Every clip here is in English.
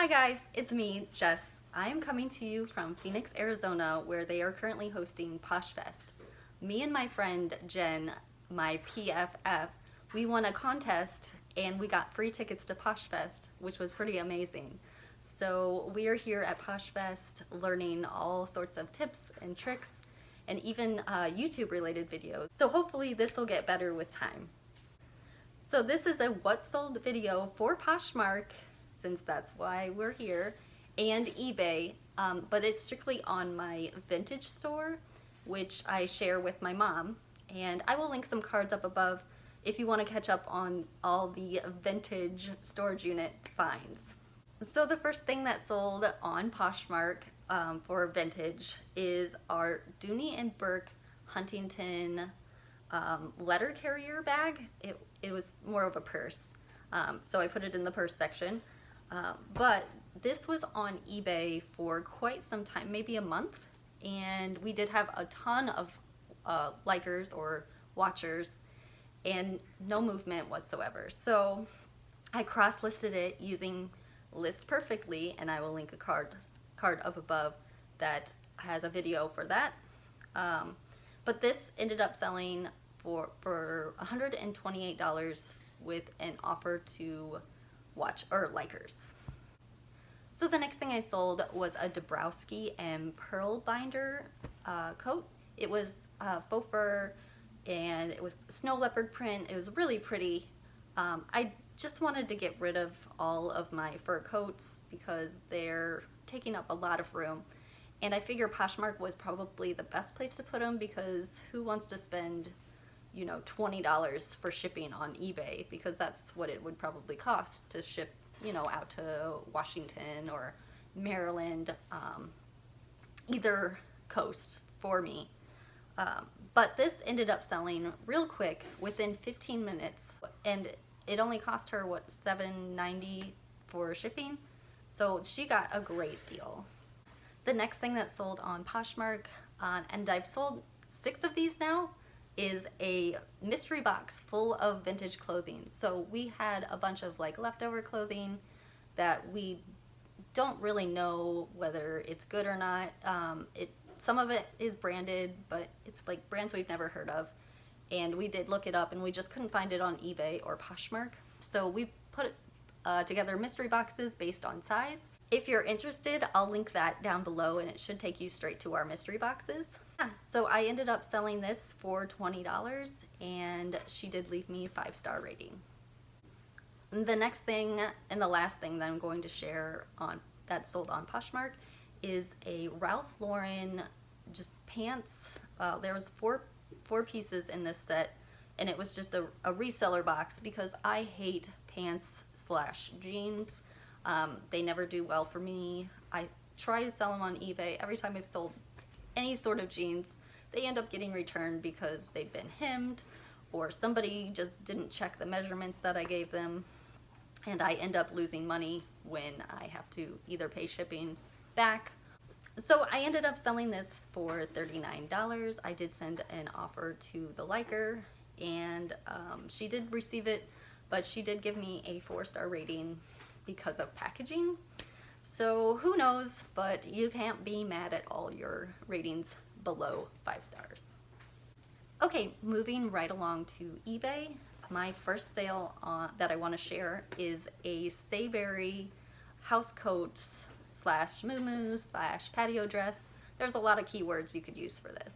Hi guys, it's me, Jess. I am coming to you from Phoenix, Arizona, where they are currently hosting Poshfest. Me and my friend Jen, my PFF, we won a contest and we got free tickets to Poshfest, which was pretty amazing. So we are here at Poshfest learning all sorts of tips and tricks and even YouTube related videos. So hopefully this will get better with time. So this is a what sold video for Poshmark, since that's why we're here, and eBay, but it's strictly on my vintage store, which I share with my mom, and I will link some cards up above if you want to catch up on all the vintage storage unit finds. So the first thing that sold on Poshmark for vintage is our Dooney and Burke Huntington letter carrier bag. It was more of a purse, so I put it in the purse section. But this was on eBay for quite some time, maybe a month, and we did have a ton of likers or watchers and no movement whatsoever. So I cross-listed it using List Perfectly, and I will link a card up above that has a video for that. But this ended up selling for $128 with an offer to watch or likers. So the next thing I sold was a Dabrowski and Pearl binder coat. It was faux fur and it was snow leopard print. It was really pretty. I just wanted to get rid of all of my fur coats because they're taking up a lot of room. And I figure Poshmark was probably the best place to put them because who wants to spend, you know, $20 for shipping on eBay, because that's what it would probably cost to ship, you know, out to Washington or Maryland, either coast for me. But this ended up selling real quick within 15 minutes, and it only cost her, what, $7.90 for shipping, so she got a great deal. The next thing that sold on Poshmark, and I've sold 6 of these now, is a mystery box full of vintage clothing. So we had a bunch of like leftover clothing that we don't really know whether it's good or not. Some of it is branded, but it's like brands we've never heard of. And we did look it up and we just couldn't find it on eBay or Poshmark. So we put together mystery boxes based on size. If you're interested, I'll link that down below and it should take you straight to our mystery boxes. Yeah, so I ended up selling this for $20 and she did leave me a 5-star rating. The next thing and the last thing that I'm going to share on that sold on Poshmark is a Ralph Lauren just pants. There was four pieces in this set, and it was just a reseller box because I hate pants / jeans. They never do well for me. I try to sell them on eBay. Every time I've sold any sort of jeans, they end up getting returned because they've been hemmed or somebody just didn't check the measurements that I gave them, and I end up losing money when I have to either pay shipping back. So I ended up selling this for $39. I did send an offer to the liker, and she did receive it, but she did give me a 4-star rating because of packaging. So who knows, but you can't be mad at all your ratings below 5 stars. Okay, moving right along to eBay. My first sale that I want to share is a Sayberry house coat / muumuu / patio dress. There's a lot of keywords you could use for this.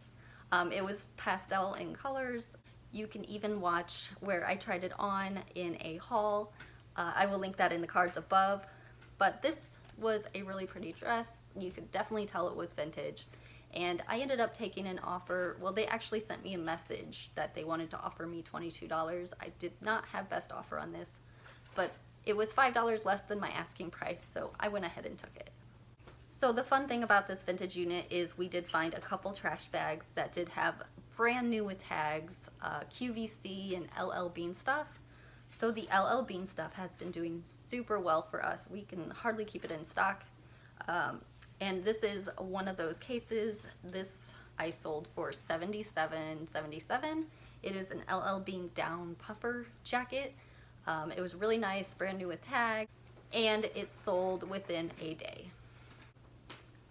It was pastel in colors. You can even watch where I tried it on in a haul. I will link that in the cards above. But this was a really pretty dress. You could definitely tell it was vintage. And I ended up taking an offer. Well, they actually sent me a message that they wanted to offer me $22. I did not have best offer on this, but it was $5 less than my asking price, so I went ahead and took it. So the fun thing about this vintage unit is we did find a couple trash bags that did have brand new with tags, QVC and LL Bean stuff. So the LL Bean stuff has been doing super well for us. We can hardly keep it in stock. And this is one of those cases. This I sold for $77.77. It is an LL Bean down puffer jacket. It was really nice, brand new with tag. and it sold within a day.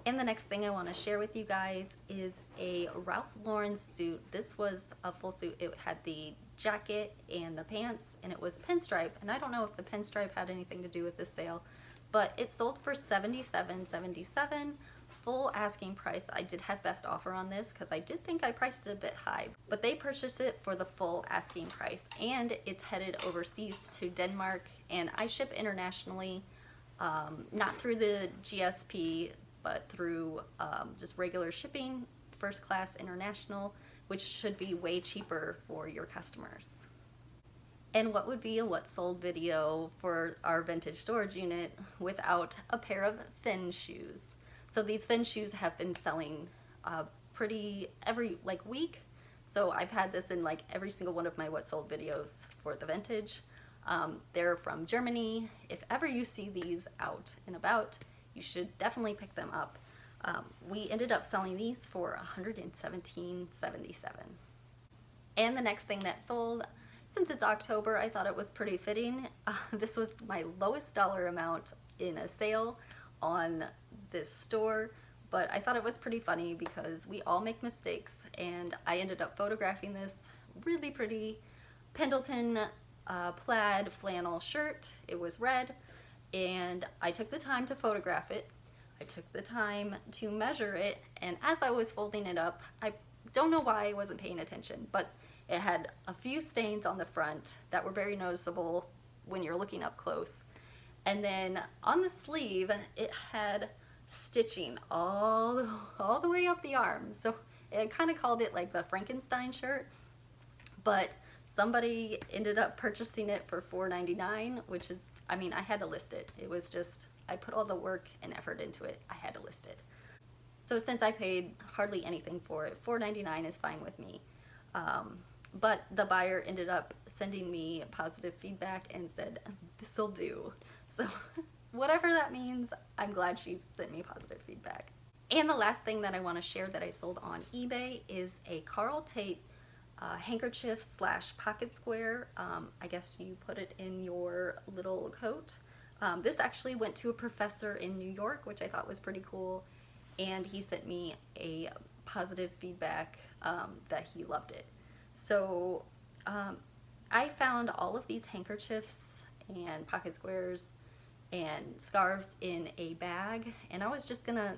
And the next thing I want to share with you guys is a Ralph Lauren suit. This was a full suit. It had the jacket and the pants, and it was pinstripe. And I don't know if the pinstripe had anything to do with this sale, but it sold for $77.77, full asking price. I did have best offer on this because I did think I priced it a bit high, but they purchased it for the full asking price, and it's headed overseas to Denmark, and I ship internationally, not through the GSP, but through just regular shipping, first class international, which should be way cheaper for your customers. And what would be a what sold video for our vintage storage unit without a pair of Finn shoes? So these Finn shoes have been selling pretty every week. So I've had this in like every single one of my what sold videos for the vintage. They're from Germany. If ever you see these out and about, you should definitely pick them up. We ended up selling these for $117.77. And the next thing that sold, since it's October, I thought it was pretty fitting. This was my lowest dollar amount in a sale on this store, but I thought it was pretty funny because we all make mistakes, and I ended up photographing this really pretty Pendleton plaid flannel shirt. It was red, and I took the time to photograph it. I took the time to measure it, and as I was folding it up, I don't know why I wasn't paying attention, but it had a few stains on the front that were very noticeable when you're looking up close. And then on the sleeve, it had stitching all the way up the arm. So it kind of called it like the Frankenstein shirt, but somebody ended up purchasing it for $4.99, which is, I mean, I had to list it. It was just, I put all the work and effort into it. I had to list it. So since I paid hardly anything for it, $4.99 is fine with me. But the buyer ended up sending me positive feedback and said, this'll do. So whatever that means, I'm glad she sent me positive feedback. And the last thing that I want to share that I sold on eBay is a Carl Tate handkerchief / pocket square. I guess you put it in your little coat. This actually went to a professor in New York, which I thought was pretty cool. And he sent me a positive feedback that he loved it. So I found all of these handkerchiefs and pocket squares and scarves in a bag, and I was just gonna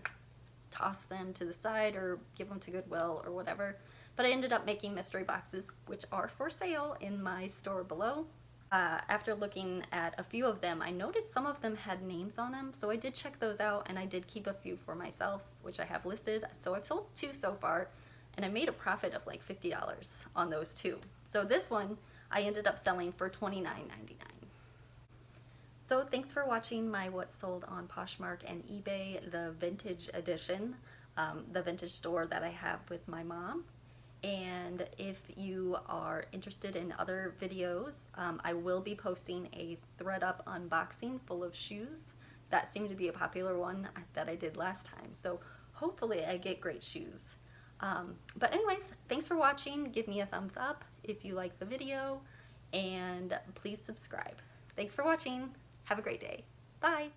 toss them to the side or give them to Goodwill or whatever, but I ended up making mystery boxes, which are for sale in my store below. After looking at a few of them, I noticed some of them had names on them, so I did check those out, and I did keep a few for myself, which I have listed. So I've sold 2 so far, and I made a profit of like $50 on those 2. So this one I ended up selling for $29.99. So thanks for watching my what sold on Poshmark and eBay, the vintage edition, the vintage store that I have with my mom. And if you are interested in other videos, I will be posting a ThredUp unboxing full of shoes. That seemed to be a popular one that I did last time. So hopefully I get great shoes. But anyways, thanks for watching. Give me a thumbs up if you like the video, and please subscribe. Thanks for watching. Have a great day. Bye.